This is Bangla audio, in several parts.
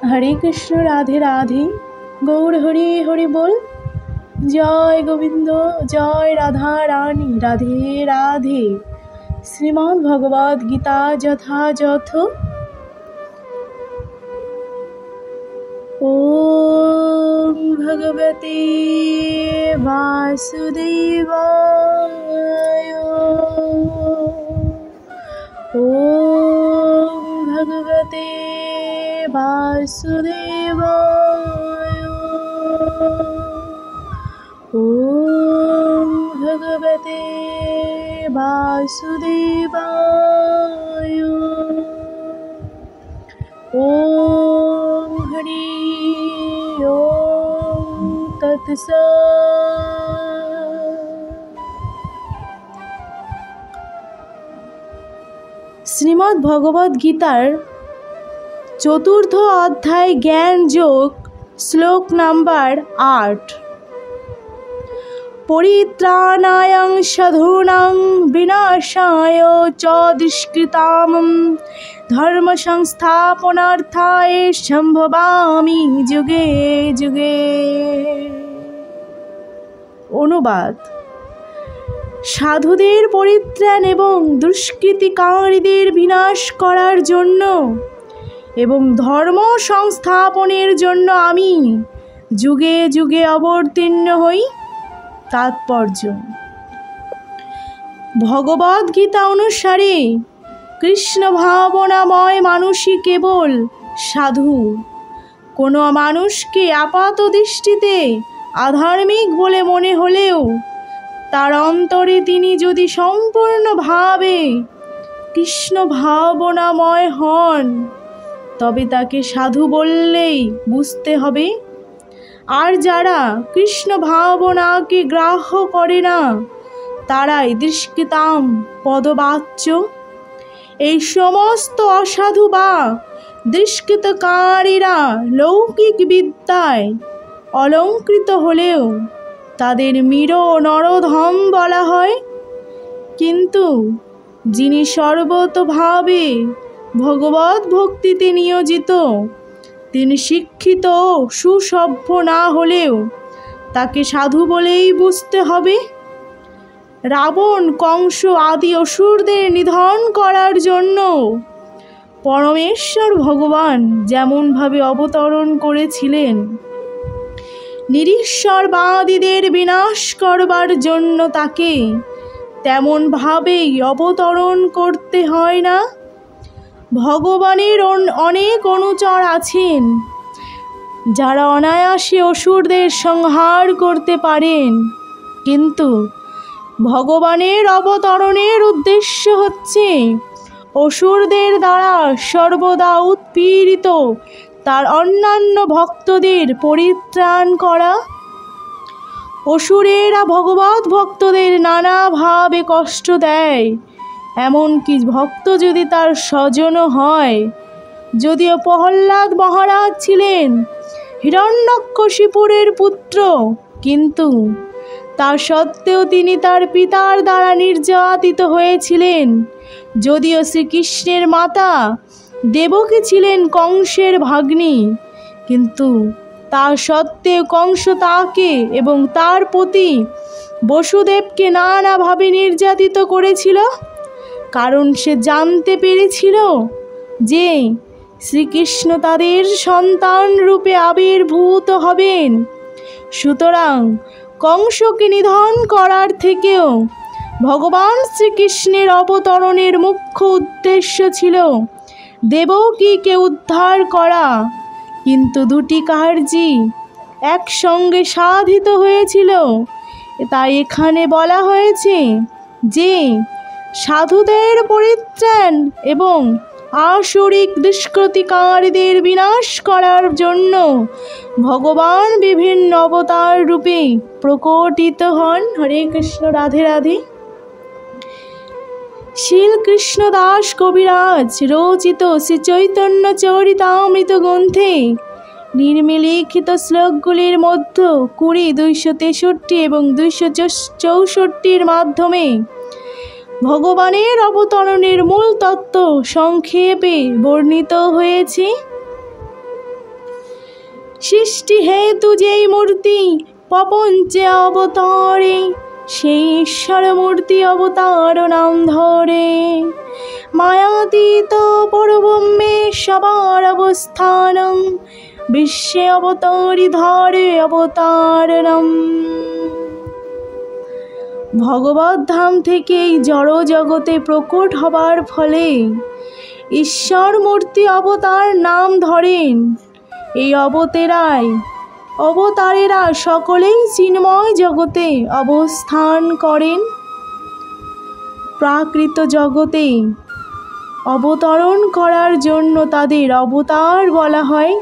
हरे कृष्ण राधे राधे गौर हरि हरि बोल। जय गोविंद जय राधा रानी राधे राधे। श्रीमद् भगवद गीता यथायथ। ओम भगवते वासुदेवाय। ओम भगवते वासुदेवाय। ओम भगवते वासुदेवाय। ओम हरि ओम तत्सत्। শ্রীমদ্ ভগবদ গীতার চতুর্থ অধ্যায় জ্ঞান যোগ শ্লোক নাম্বার ৮। পরিত্রাণায় সাধূনাং বিনাশায় চ দুষ্কৃতাম ধর্ম সংস্থাপনার্থায় সম্ভবামি যুগে যুগে। অনুবাদ: সাধুদের পরিত্রাণ এবং দুষ্কৃতিকারীদের বিনাশ করার জন্য এবং ধর্ম সংস্থাপনের জন্য আমি যুগে যুগে অবতীর্ণ হই। তাৎপর্য: ভগবদ গীতা অনুসারে কৃষ্ণ ভাবনাময় মানুষই কেবল সাধু। কোনো মানুষকে আপাত দৃষ্টিতে আধার্মিক বলে মনে হলেও তার অন্তরে তিনি যদি সম্পূর্ণভাবে কৃষ্ণ ভাবনাময় হন তবে তাকে সাধু বললেই বুঝতে হবে। আর যারা কৃষ্ণ ভাবনাকে গ্রাহ্য করে না তারাই দুষ্কৃতাম পদবাচ্য। এই সমস্ত অসাধু বা দুষ্কৃতকারীরা লৌকিক বিদ্যায় অলঙ্কৃত হলেও তাদের মীর নরধম বলা হয়। কিন্তু যিনি সর্বতোভাবে ভগবত ভক্তিতে নিয়োজিত তিনি শিক্ষিত ও সুসভ্য না হলেও তাকে সাধু বলেই বুঝতে হবে। রাবণ কংস আদি অসুরদের নিধন করার জন্য পরমেশ্বর ভগবান যেমনভাবে অবতরণ করেছিলেন, নিরীশ্বরবাদীদের বিনাশ করবার জন্য তাকে তেমনভাবেই অবতরণ করতে হয় না। ভগবানের অনেক অনুচর আছেন যারা অনায়াসে অসুরদের সংহার করতে পারেন, কিন্তু ভগবানের অবতরণের উদ্দেশ্য হচ্ছে অসুরদের দ্বারা সর্বদা উৎপীড়িত তার অন্যান্য ভক্তদের পরিত্রাণ করা। অসুরেরা ভগবত ভক্তদের নানাভাবে কষ্ট দেয়, এমনকি ভক্ত যদি তার স্বজনও হয়। যদিও প্রহ্লাদ মহারাজ ছিলেন হিরণ্যকশিপুরের পুত্র, কিন্তু তা সত্ত্বেও তিনি তার পিতার দ্বারা নির্যাতিত হয়েছিলেন। যদিও শ্রীকৃষ্ণের মাতা দেবকী ছিলেন কংসের ভাগ্নী, কিন্তু তা সত্ত্বেও কংস তাকে এবং তার পতি বসুদেবকে নানাভাবে নির্যাতিত করেছিল, কারণ সে জানতে পেরেছিল যে শ্রীকৃষ্ণ তাদের সন্তান রূপে আবির্ভূত হবেন। সুতরাং কংসকে নিধন করার থেকেও ভগবান শ্রীকৃষ্ণের অবতরণের মুখ্য উদ্দেশ্য ছিল দেবকীকে উদ্ধার করা। কিন্তু দুটি কার্যই একসঙ্গে সাধিত হয়েছিল। তাই এখানে বলা হয়েছে যে সাধুদের পরিত্রাণ এবং আসরিক দুষ্কৃতিকারীদের বিনাশ করার জন্য ভগবান বিভিন্ন অবতার রূপে প্রকটিত হন। হরে কৃষ্ণ রাধে রাধে। শ্রীকৃষ্ণ দাস কবিরাজ রচিত শ্রী চৈতন্য চরিতামৃত গ্রন্থে নিম্নলিখিত শ্লোকগুলির মধ্যে 20, 263 এবং 264 মাধ্যমে ভগবানের অবতরণের মূল তত্ত্ব সংক্ষেপে বর্ণিত হয়েছে। সৃষ্টি হেতু যেই মূর্তি প্রপঞ্চে অবতারে, সেই ঈশ্বর মূর্তি অবতার নাম ধরে। মায়াতীত পরব্রহ্মে সবার অবস্থানং, বিশ্বে অবতারি ধরে অবতারণম। ভগবত ধাম থেকেই জড় জগতে প্রকট হবার ফলে ঈশ্বর মূর্তি অবতার নাম ধরেন। এই অবতারেরা সকলেই চিন্ময় জগতে অবস্থান করেন। প্রাকৃত জগতে অবতরণ করার জন্য তাদের অবতার বলা হয়।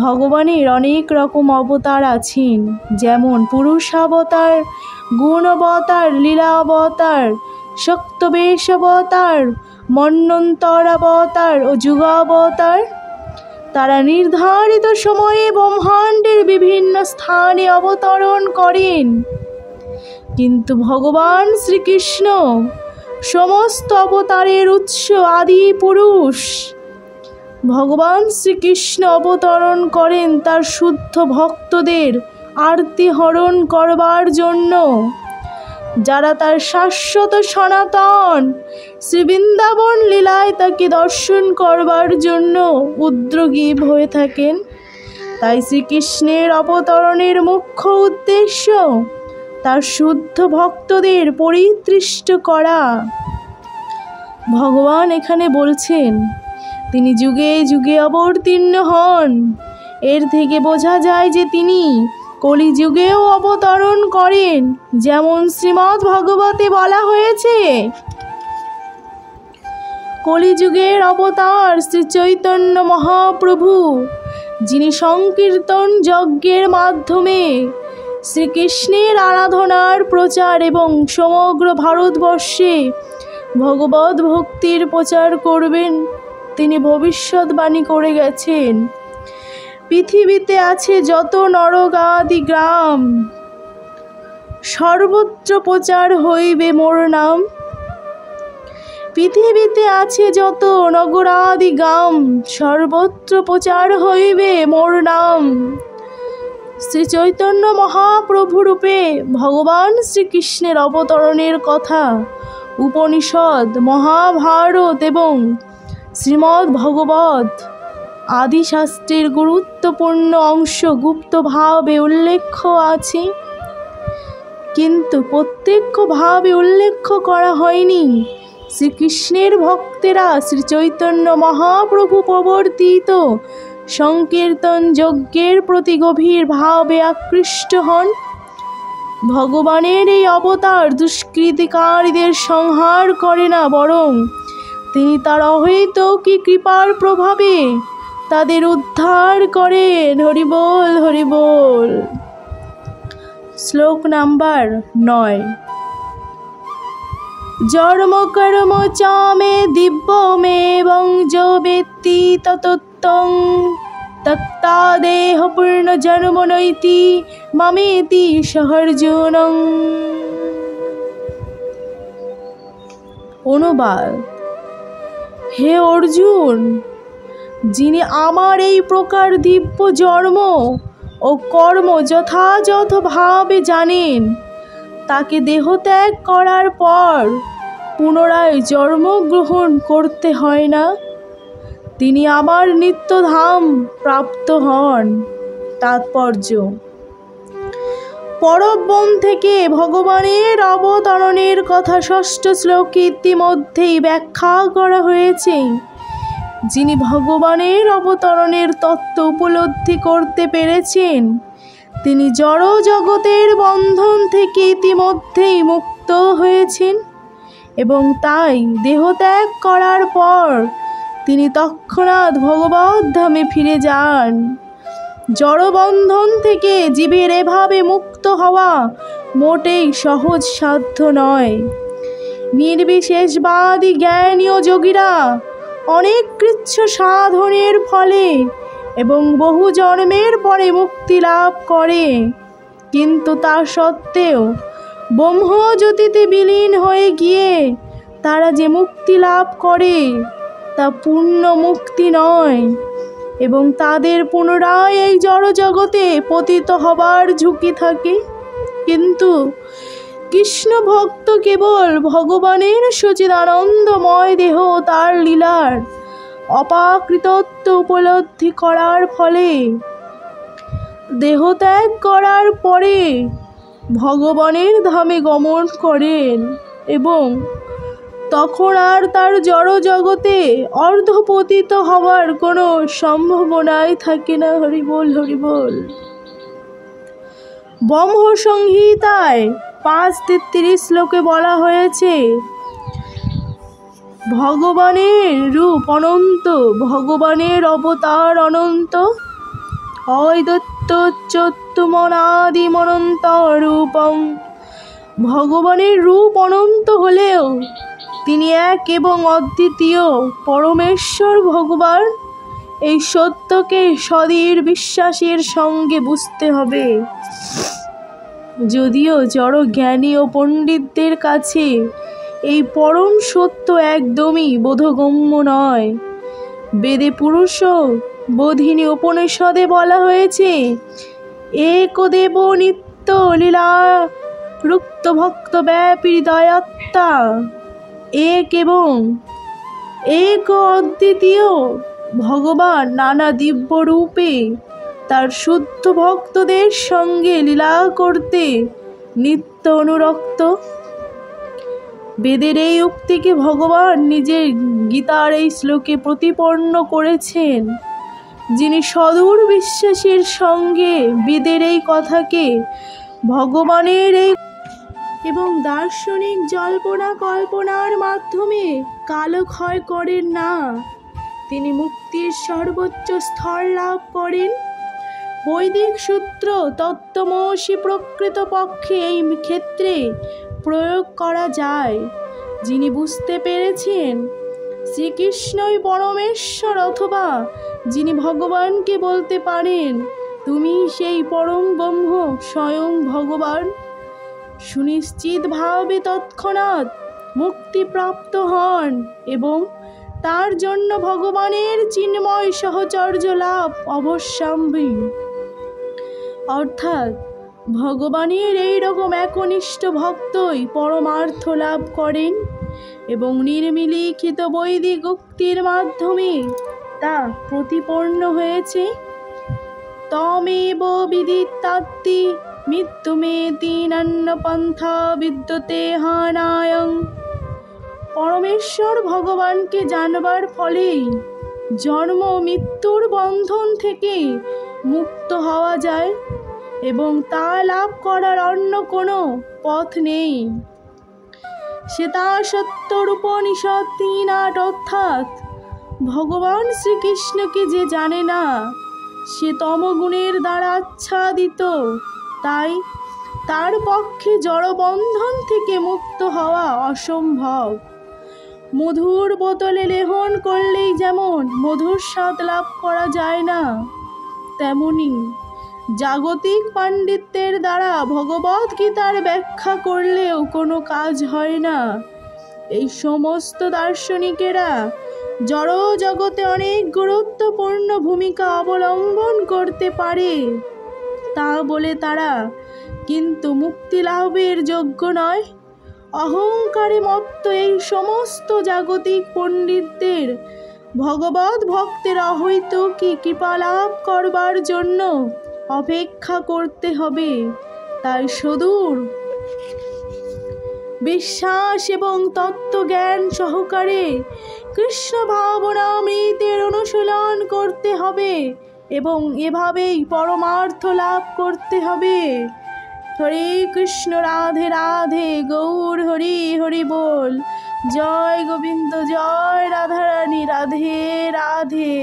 ভগবানের অনেক রকম অবতার আছেন, যেমন পুরুষাবতার, গুণাবতার, লীলাবতার, শক্তবেশ অবতার, মন্বন্তর অবতার ও যুগাবতার। তারা নির্ধারিত সময়ে ব্রহ্মাণ্ডের বিভিন্ন স্থানে অবতরণ করেন। কিন্তু ভগবান শ্রীকৃষ্ণ সমস্ত অবতারের উৎস, আদি পুরুষ। ভগবান শ্রীকৃষ্ণ অবতরণ করেন তার শুদ্ধ ভক্তদের আরতি হরণ করবার জন্য, যারা তার শাশ্বত সনাতন শ্রীবৃন্দাবন লীলায় তাকে দর্শন করবার জন্য উদ্যোগী হয়ে থাকেন। তাই শ্রীকৃষ্ণের অবতরণের মুখ্য উদ্দেশ্য তার শুদ্ধ ভক্তদের পরিতৃষ্ট করা। ভগবান এখানে বলছেন তিনি যুগে যুগে অবতীর্ণ হন। এর থেকে বোঝা যায় যে তিনি কলিযুগেও অবতরণ করেন, যেমন শ্রীমদ্ ভাগবতে বলা হয়েছে। কলিযুগের অবতার শ্রী চৈতন্য মহাপ্রভু, যিনি সংকীর্তন যজ্ঞের মাধ্যমে শ্রীকৃষ্ণের আরাধনার প্রচার এবং সমগ্র ভারতবর্ষে ভগবত ভক্তির প্রচার করবেন, তিনি ভবিষ্যৎবাণী করে গেছেন। পৃথিবীতে আছে যত নরগাদি গ্রাম, সর্বত্র প্রচার হইবে মোর নাম। পৃথিবীতে আছে যত নগরাদি গ্রাম, সর্বত্র প্রচার হইবে মোর নাম। শ্রী চৈতন্য মহাপ্রভু রূপে ভগবান শ্রীকৃষ্ণের অবতরণের কথা উপনিষদ, মহাভারত এবং শ্রীমদ্ ভাগবত আদি শাস্ত্রের গুরুত্বপূর্ণ অংশ গুপ্তভাবে উল্লেখ আছে, কিন্তু প্রত্যক্ষভাবে উল্লেখ করা হয়নি। শ্রীকৃষ্ণের ভক্তেরা শ্রী চৈতন্য মহাপ্রভু প্রবর্তিত সংকীর্তন যজ্ঞের প্রতি গভীর ভাবে আকৃষ্ট হন। ভগবানের এই অবতার দুষ্কৃতিকারীদের সংহার করে না, বরং তিনি তার অহৈতুকী কৃপার প্রভাবে তাদের উদ্ধার করেন। হরি বল, হরি বল। শ্লোক নাম্বার 9। জন্ম কর্ম চামে দিব্যমেবং যো বেত্তি ততত্ত্বং তক্তা দেহ পূর্ণ জন্ম নৈতি মামেতি সহর্জুনং। অনুবাদ: হে অর্জুন, যিনি আমার এই প্রকার দিব্য জন্ম ও কর্ম যথাযথভাবে জানেন, তাকে দেহত্যাগ করার পর পুনরায় জন্মগ্রহণ করতে হয় না। তিনি আমার নিত্যধাম প্রাপ্ত হন। তাৎপর্য: পরব্রহ্ম থেকে ভগবানের অবতরণের কথা ষষ্ঠ শ্লোকে ইতিমধ্যেই ব্যাখ্যা করা হয়েছে। যিনি ভগবানের অবতরণের তত্ত্ব উপলব্ধি করতে পেরেছেন, তিনি জড় জগতের বন্ধন থেকে ইতিমধ্যেই মুক্ত হয়েছেন এবং তাই দেহত্যাগ করার পর তিনি তৎক্ষণাৎ ভগবত ধামে ফিরে যান। জড়বন্ধন থেকে জীবের এভাবে মুক্ত হওয়া মোটেই সহজ সাধ্য নয়। নির্বিশেষবাদী জ্ঞানীয় যোগীরা অনেক কৃচ্ছ সাধনের ফলে এবং বহু জন্মের পরে মুক্তি লাভ করে, কিন্তু তা সত্ত্বেও ব্রহ্মজ্যোতিতে বিলীন হয়ে গিয়ে তারা যে মুক্তি লাভ করে তা পূর্ণ মুক্তি নয়। এবং তাদের পুনরায় এই জড় জগতে পতিত হবার ঝুঁকি থাকে। কিন্তু কৃষ্ণ ভক্ত কেবল ভগবানের সচিদানন্দময় দেহ তার লীলার অপাকৃতত্ব উপলব্ধি করার ফলে দেহত্যাগ করার পরে ভগবানের ধামে গমন করেন এবং তখন আর তার জড় জগতে অর্ধপতিত হওয়ার কোনো সম্ভাবনাই থাকে না। হরিবোল হরিবোল। ব্রহ্ম সংহিতায় 5:33 শ্লোকে বলা হয়েছে, ভগবানের রূপ অনন্ত, ভগবানের অবতার অনন্ত, অদ্বৈতচ্যুতমনাদিমনন্ত রূপম। ভগবানের রূপ অনন্ত হলেও তিনি এক এবং অদ্বিতীয় পরমেশ্বর ভগবান। এই সত্যকে সদৃঢ় বিশ্বাসের সঙ্গে বুঝতে হবে। যদিও জড় জ্ঞানী ও পণ্ডিতদের কাছে এই পরম সত্য একদমই বোধগম্য নয়। বেদে পুরুষ বোধিনী উপনিষদে বলা হয়েছে, একদেব নিত্য লীলা রুক্ত ভক্ত ব্যাপী দয়াত্মা, এক এবং এক অদ্বিতীয় ভগবান নানা দিব্য রূপে তার শুদ্ধ ভক্তদের সঙ্গে লীলা করতে নিত্য অনুরক্ত। বেদের এই উক্তিকে ভগবান নিজের গীতার এই শ্লোকে প্রতিপন্ন করেছেন। যিনি সদূর বিশ্বাসের সঙ্গে বেদের এই কথাকে ভগবানের এই এবং দার্শনিক জল্পনা কল্পনার মাধ্যমে কালক্ষয় করেন না, তিনি মুক্তির সর্বোচ্চ স্তর লাভ করেন। বৈদিক সূত্র তত্ত্বমসি প্রকৃতপক্ষে এই ক্ষেত্রে প্রয়োগ করা যায়। যিনি বুঝতে পেরেছেন শ্রীকৃষ্ণই পরমেশ্বর, অথবা যিনি ভগবানকে বলতে পারেন তুমি সেই পরম ব্রহ্ম স্বয়ং ভগবান, সুনিশ্চিতভাবে তৎক্ষণাৎ মুক্তিপ্রাপ্ত হন এবং তার জন্য ভগবানের চিন্ময় সহচর্য লাভ অবশ্যম্ভাবী। অর্থাৎ ভগবানের এই রকম একনিষ্ঠ ভক্তই পরমার্থ লাভ করেন এবং নির্মিলিখিত বৈদিক উক্তির মাধ্যমে তা প্রতিপন্ন হয়েছে। তমেব বিদিত্তাত্তি মৃত্যুমেতি নান্য পন্থা বিদ্যতে হানায়ং। পরমেশ্বর ভগবানকে জানবার ফলেই জন্ম মৃত্যুর বন্ধন থেকে মুক্ত হওয়া যায় এবং তা লাভ করার অন্য কোনো পথ নেই। শ্বেতাসত্যর উপনিষদ 3:8 অর্থাৎ ভগবান শ্রীকৃষ্ণকে যে জানে না সে তমগুণের দ্বারা আচ্ছাদিত, তাই তার পক্ষে জড়বন্ধন থেকে মুক্ত হওয়া অসম্ভব। মধুর বোতলে লেহন করলেই যেমন মধুর স্বাদ লাভ করা যায় না, তেমনি জাগতিক পাণ্ডিত্যের দ্বারা ভগবদ গীতার ব্যাখ্যা করলেও কোনো কাজ হয় না। এই সমস্ত দার্শনিকেরা জড় জগতে অনেক গুরুত্বপূর্ণ ভূমিকা অবলম্বন করতে পারে তা বলে তারা কিন্তু মুক্তি লাভের যোগ্য নয়। অহংকারে মত্ত এই সমস্ত জাগতিক পণ্ডিতদের ভগবত ভক্তের অহৈতুকী কৃপা লাভ করবার জন্য অপেক্ষা করতে হবে। তাই সদূর বিশ্বাস এবং তত্ত্বজ্ঞান সহকারে কৃষ্ণ ভাবনামৃতের অনুশীলন করতে হবে এবং এভাবেই পরমার্থ লাভ করতে হবে। হরে কৃষ্ণ, রাধে রাধে, গৌর হরি হরি বল। জয় গোবিন্দ, জয় রাধারানী, রাধে রাধে।